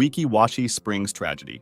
Weki Washi Springs tragedy.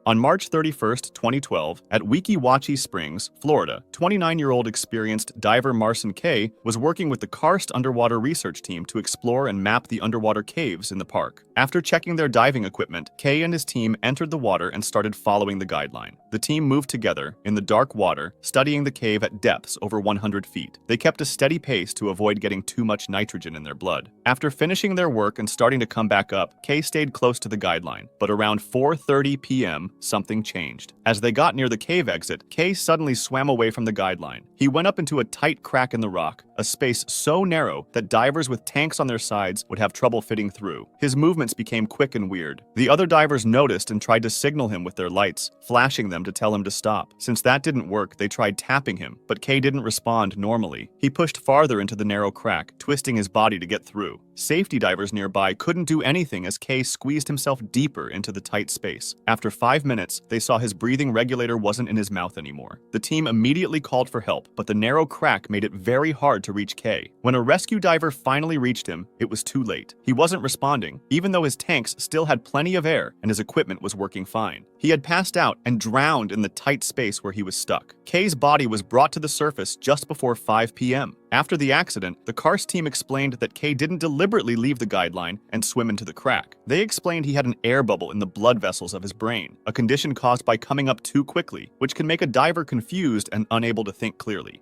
On March 31, 2012, at Weki Washi Springs, Florida, 29-year-old experienced diver Marcin K. was working with the Karst underwater research team to explore and map the underwater caves in the park. After checking their diving equipment, K and his team entered the water and started following the guideline. The team moved together in the dark water, studying the cave at depths over 100 feet. They kept a steady pace to avoid getting too much nitrogen in their blood. After finishing their work and starting to come back up, K stayed close to the guideline, but around 4:30 p.m., something changed. As they got near the cave exit, K suddenly swam away from the guideline. He went up into a tight crack in the rock, a space so narrow that divers with tanks on their sides would have trouble fitting through. His movements became quick and weird. The other divers noticed and tried to signal him with their lights, flashing them to tell him to stop. Since that didn't work, they tried tapping him, but K didn't respond normally. He pushed farther into the narrow crack, twisting his body to get through. Safety divers nearby couldn't do anything as K squeezed himself deeper into the tight space. After 5 minutes, they saw his breathing regulator wasn't in his mouth anymore. The team immediately called for help, but the narrow crack made it very hard to reach K. When a rescue diver finally reached him, it was too late. He wasn't responding, even though his tanks still had plenty of air and his equipment was working fine. He had passed out and drowned in the tight space where he was stuck. K's body was brought to the surface just before 5 p.m. After the accident, the Karst team explained that K didn't deliberately leave the guideline and swim into the crack. They explained he had an air bubble in the blood vessels of his brain, a condition caused by coming up too quickly, which can make a diver confused and unable to think clearly.